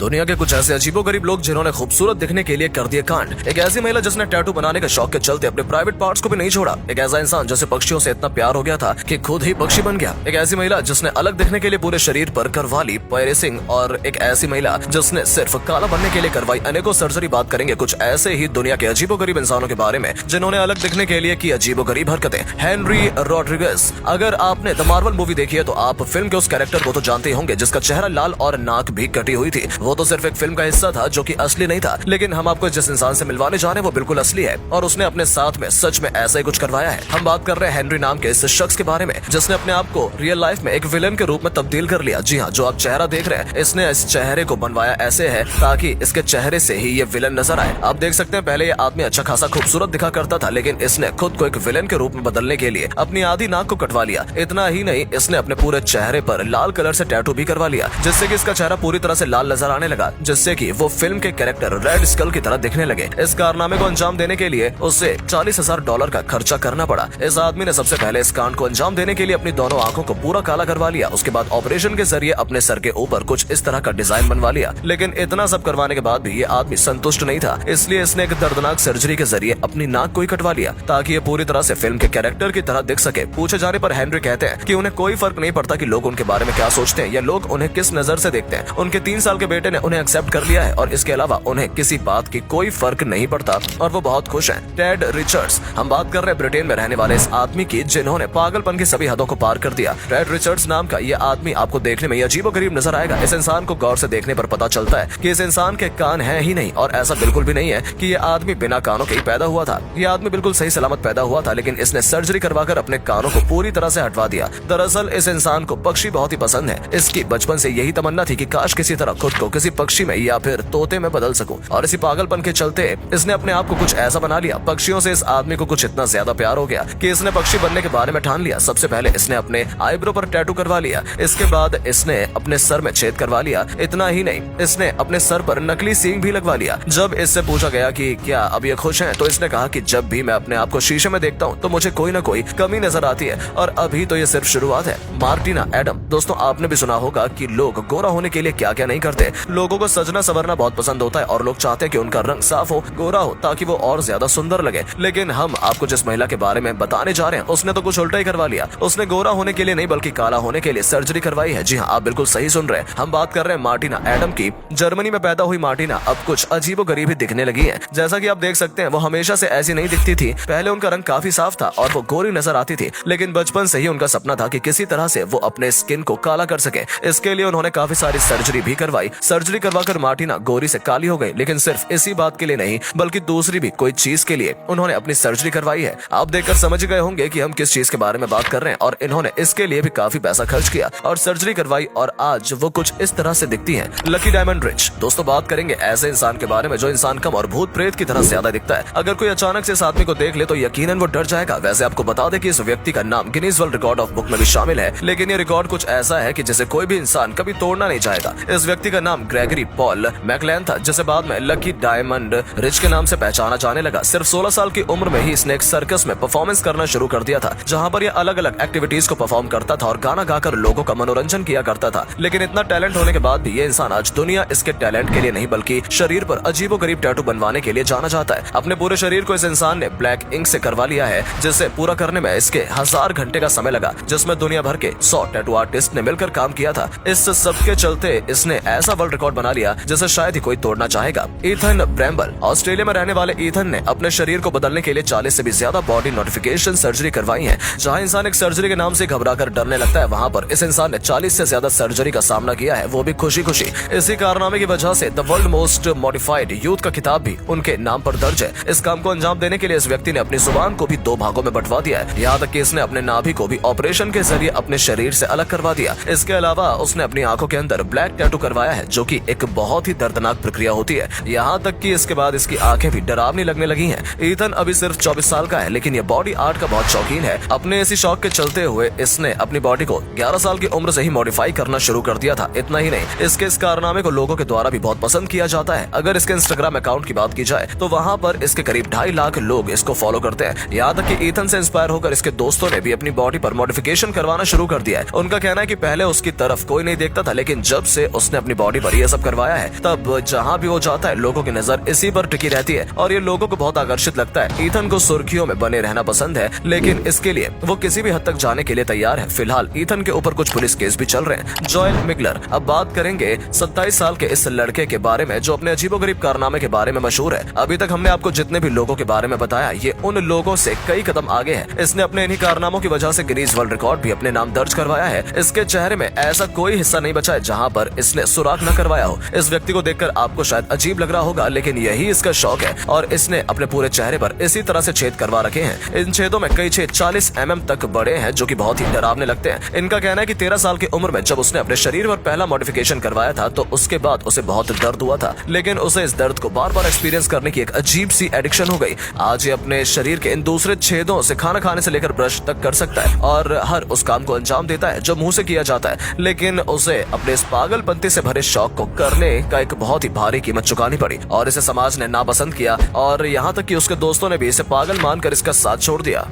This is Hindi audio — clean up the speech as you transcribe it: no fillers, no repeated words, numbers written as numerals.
दुनिया के कुछ ऐसे अजीबोगरीब लोग जिन्होंने खूबसूरत दिखने के लिए कर दिए कांड। एक ऐसी महिला जिसने टैटू बनाने के शौक के चलते अपने प्राइवेट पार्ट्स को भी नहीं छोड़ा। एक ऐसा इंसान जिसे पक्षियों से इतना प्यार हो गया था कि खुद ही पक्षी बन गया। एक ऐसी महिला जिसने अलग दिखने के लिए पूरे शरीर पर करवा ली पायरेसिंग। और एक ऐसी महिला जिसने सिर्फ काला बनने के लिए करवाई अनेकों सर्जरी। बात करेंगे कुछ ऐसे ही दुनिया के अजीबोगरीब इंसानों के बारे में जिन्होंने अलग दिखने के लिए की अजीबोगरीब हरकतें। Henry Rodriguez. अगर आपने द मार्वल मूवी देखी है तो आप फिल्म के उस कैरेक्टर को तो जानते ही होंगे जिसका चेहरा लाल और नाक भी कटी हुई थी। वो तो सिर्फ एक फिल्म का हिस्सा था जो कि असली नहीं था, लेकिन हम आपको जिस इंसान से मिलवाने जा रहे हैं वो बिल्कुल असली है और उसने अपने साथ में सच में ऐसा ही कुछ करवाया है। हम बात कर रहे हैं हेनरी नाम के इस शख्स के बारे में जिसने अपने आप को रियल लाइफ में एक विलेन के रूप में तब्दील कर लिया। जी हाँ, जो आप चेहरा देख रहे हैं इसने इस चेहरे को बनवाया ऐसे है ताकि इसके चेहरे से ही ये विलेन नजर आए। आप देख सकते हैं पहले ये आदमी अच्छा खासा खूबसूरत दिखा करता था, लेकिन इसने खुद को एक विलेन के रूप में बदलने के लिए अपनी आधी नाक को कटवा लिया। इतना ही नहीं, इसने अपने पूरे चेहरे पर लाल कलर से टैटू भी करवा लिया जिससे कि इसका चेहरा पूरी तरह से लाल नजर आने लगा, जिससे कि वो फिल्म के कैरेक्टर रेड स्कल की तरह दिखने लगे। इस कारनामे को अंजाम देने के लिए उसे $40,000 का खर्चा करना पड़ा। इस आदमी ने सबसे पहले इस कांड को अंजाम देने के लिए अपनी दोनों आंखों को पूरा काला करवा लिया। उसके बाद ऑपरेशन के जरिए अपने सर के ऊपर कुछ इस तरह का डिजाइन बनवा लिया। लेकिन इतना सब करवाने के बाद भी ये आदमी संतुष्ट नहीं था, इसलिए इसने एक दर्दनाक सर्जरी के जरिए अपनी नाक को ही कटवा लिया ताकि ये पूरी तरह से फिल्म के कैरेक्टर की तरह दिख सके। पूछे जाने पर हेनरी कहते हैं कि उन्हें कोई फर्क नहीं पड़ता कि लोग उनके बारे में क्या सोचते हैं या लोग उन्हें किस नजर से देखते हैं। उनके 3 साल के बेटे ने उन्हें एक्सेप्ट कर लिया है और इसके अलावा उन्हें किसी बात की कोई फर्क नहीं पड़ता और वो बहुत खुश हैं। Ted Richards. हम बात कर रहे हैं ब्रिटेन में रहने वाले इस आदमी की जिन्होंने पागलपन की सभी हदों को पार कर दिया। टेड रिचर्ड्स नाम का ये आदमी आपको देखने में अजीबोगरीब नजर आएगा। इस इंसान को गौर से देखने पर पता चलता है कि इस इंसान के कान हैं ही नहीं, और ऐसा बिल्कुल भी नहीं है कि ये आदमी बिना कानों के ही पैदा हुआ था। ये आदमी बिल्कुल सही सलामत पैदा हुआ था, लेकिन इसने सर्जरी करवाकर अपने कानों को पूरी तरह से हटवा दिया। दरअसल इस इंसान को पक्षी बहुत ही पसंद है। इसकी बचपन से यही तमन्ना थी कि काश किसी तरह खुद को किसी पक्षी में या फिर तोते में बदल सकूं, और इसी पागलपन के चलते इसने अपने आप को कुछ ऐसा बना लिया। पक्षियों से इस आदमी को कुछ इतना ज्यादा प्यार हो गया कि इसने पक्षी बनने के बारे में ठान लिया। सबसे पहले इसने अपने आईब्रो पर टैटू करवा लिया। इसके बाद इसने अपने सर में छेद करवा लिया। इतना ही नहीं, इसने अपने सर पर नकली सींग भी लगवा लिया। जब इससे पूछा गया कि क्या अब ये खुश हैं, तो इसने कहा कि जब भी मैं अपने आप को शीशे में देखता हूँ तो मुझे कोई ना कोई कमी नजर आती है, और अभी तो ये सिर्फ शुरुआत है। Martina Adam. दोस्तों, आपने भी सुना होगा कि लोग गोरा होने के लिए क्या क्या नहीं करते। लोगों को सजना संवरना बहुत पसंद होता है और लोग चाहते हैं कि उनका रंग साफ हो, गोरा हो, ताकि वो और ज्यादा सुंदर लगे। लेकिन हम आपको जिस महिला के बारे में बताने जा रहे हैं उसने तो कुछ उल्टा ही करवा लिया। उसने गोरा होने के लिए नहीं बल्कि काला होने के लिए सर्जरी करवाई है। जी हाँ, आप बिल्कुल सही सुन रहे हैं। हम बात कर रहे हैं मार्टिना एडम की। जर्मनी में पैदा हुई मार्टिना अब कुछ अजीबोगरीब ही दिखने लगी है। जैसा कि आप देख सकते हैं, वो हमेशा से ऐसी नहीं दिखती थी। पहले उनका रंग काफी साफ था और वो गोरी नजर आती थी, लेकिन बचपन से ही उनका सपना था कि किसी तरह से वो अपने स्किन को काला कर सके। इसके लिए उन्होंने काफी सारी सर्जरी भी करवाई। सर्जरी करवाकर मार्टिना गोरी से काली हो गई, लेकिन सिर्फ इसी बात के लिए नहीं बल्कि दूसरी भी कोई चीज के लिए उन्होंने अपनी सर्जरी करवाई है। आप देखकर समझ गए होंगे कि हम किस चीज के बारे में बात कर रहे हैं, और इन्होंने इसके लिए भी काफी पैसा खर्च किया और सर्जरी करवाई, और आज वो कुछ इस तरह से दिखती हैं। Lucky diamond rich. दोस्तों, बात करेंगे ऐसे इंसान के बारे में जो इंसान कम और भूत प्रेत की तरह ज्यादा दिखता है। अगर कोई अचानक से इस आदमी को देख ले तो यकीनन वो डर जाएगा। वैसे आपको बता दें कि इस व्यक्ति का नाम Guinness world record of book में भी शामिल है, लेकिन ये रिकॉर्ड कुछ ऐसा है कि जिसे कोई भी इंसान कभी तोड़ना नहीं चाहेगा। इस व्यक्ति का नाम ग्रेगरी पॉल मैकलैन था, जिसे बाद में लकी डायमंड रिच के नाम से पहचाना जाने लगा। सिर्फ 16 साल की उम्र में ही इसने एक सर्कस में परफॉर्मेंस करना शुरू कर दिया था, जहां पर ये अलग अलग एक्टिविटीज को परफॉर्म करता था और गाना गाकर लोगों का मनोरंजन किया करता था। लेकिन इतना टैलेंट होने के बाद भी ये इंसान आज दुनिया इसके टैलेंट के लिए नहीं बल्कि शरीर पर अजीबोगरीब टैटू बनवाने के लिए जाना जाता है। अपने पूरे शरीर को इस इंसान ने ब्लैक इंक से करवा लिया है, जिसे पूरा करने में इसके 1000 घंटे का समय लगा, जिसमें दुनिया भर के 100 टैटू आर्टिस्ट ने मिलकर काम किया था। इस सब के चलते इसने ऐसा वर्ल्ड रिकॉर्ड बना लिया जिसे शायद ही कोई तोड़ना चाहेगा। ईथन ब्रैम्बल। ऑस्ट्रेलिया में रहने वाले ईथन ने अपने शरीर को बदलने के लिए 40 से भी ज्यादा बॉडी नोटिफिकेशन सर्जरी करवाई है। जहां इंसान एक सर्जरी के नाम से घबराकर डरने लगता है, वहां पर इस इंसान ने 40 से ज्यादा सर्जरी का सामना किया है, वो भी खुशी खुशी। इसी कारनामे की वजह से the world most modified youth का खिताब भी उनके नाम पर दर्ज है। इस काम को अंजाम देने के लिए इस व्यक्ति ने अपनी जुबान को भी 2 भागों में बंटवा दिया है। यहाँ तक कि इसने अपने नाभि को भी ऑपरेशन के जरिए अपने शरीर से अलग करवा दिया। इसके अलावा उसने अपनी आंखों के अंदर ब्लैक टैटू करवाया है, जो कि एक बहुत ही दर्दनाक प्रक्रिया होती है। यहाँ तक कि इसके बाद इसकी आंखें भी डरावनी लगने लगी हैं। ईथन अभी सिर्फ 24 साल का है, लेकिन ये बॉडी आर्ट का बहुत शौकीन है। अपने इसी शौक के चलते हुए इसने अपनी बॉडी को 11 साल की उम्र से ही मॉडिफाई करना शुरू कर दिया था। इतना ही नहीं, इसके इस कारनामे को लोगों के द्वारा भी बहुत पसंद किया जाता है। अगर इसके इंस्टाग्राम अकाउंट की बात की जाए तो वहाँ पर इसके करीब 2.5 लाख लोग इसको फॉलो करते हैं। यहाँ तक कि ईथन से इंस्पायर होकर इसके दोस्तों ने भी अपनी बॉडी पर मॉडिफिकेशन करवाना शुरू कर दिया है। उनका कहना है कि पहले उसकी तरफ कोई नहीं देखता था, लेकिन जब से उसने अपनी बॉडी पर पर यह सब करवाया है, तब जहाँ भी वो जाता है लोगों की नजर इसी पर टिकी रहती है और ये लोगों को बहुत आकर्षित लगता है। ईथन को सुर्खियों में बने रहना पसंद है, लेकिन इसके लिए वो किसी भी हद तक जाने के लिए तैयार है। फिलहाल ईथन के ऊपर कुछ पुलिस केस भी चल रहे हैं। जॉयल मिगलर। अब बात करेंगे 27 साल के इस लड़के के बारे में जो अपने अजीबोगरीब कारनामे के बारे में मशहूर है। अभी तक हमने आपको जितने भी लोगों के बारे में बताया, ये उन लोगों से कई कदम आगे है। इसने अपने इन्हीं कारनामों की वजह से गिनीज वर्ल्ड रिकॉर्ड भी अपने नाम दर्ज करवाया है। इसके चेहरे में ऐसा कोई हिस्सा नहीं बचा है जहाँ पर इसने सुराख न करवाया हो। इस व्यक्ति को देखकर आपको शायद अजीब लग रहा होगा, लेकिन यही इसका शौक है और इसने अपने पूरे चेहरे पर इसी तरह से छेद करवा रखे हैं। इन छेदों में कई छेद 40 mm तक बड़े हैं, जो कि बहुत ही डरावने लगते हैं। इनका कहना है कि 13 साल की उम्र में जब उसने अपने शरीर पर पहला मॉडिफिकेशन करवाया था तो उसके बाद उसे बहुत दर्द हुआ था, लेकिन उसे इस दर्द को बार बार एक्सपीरियंस करने की एक अजीब सी एडिक्शन हो गई। आज ये अपने शरीर के इन दूसरे छेदों से खाना खाने से लेकर ब्रश तक कर सकता है और हर उस काम को अंजाम देता है जो मुंह से किया जाता है, लेकिन उसे अपने इस पागलपंती से भरे शौक को करने का एक बहुत ही भारी कीमत चुकानी पड़ी और इसे समाज ने नापसंद किया और यहाँ तक कि उसके दोस्तों ने भी इसे पागल मानकर इसका साथ छोड़ दिया।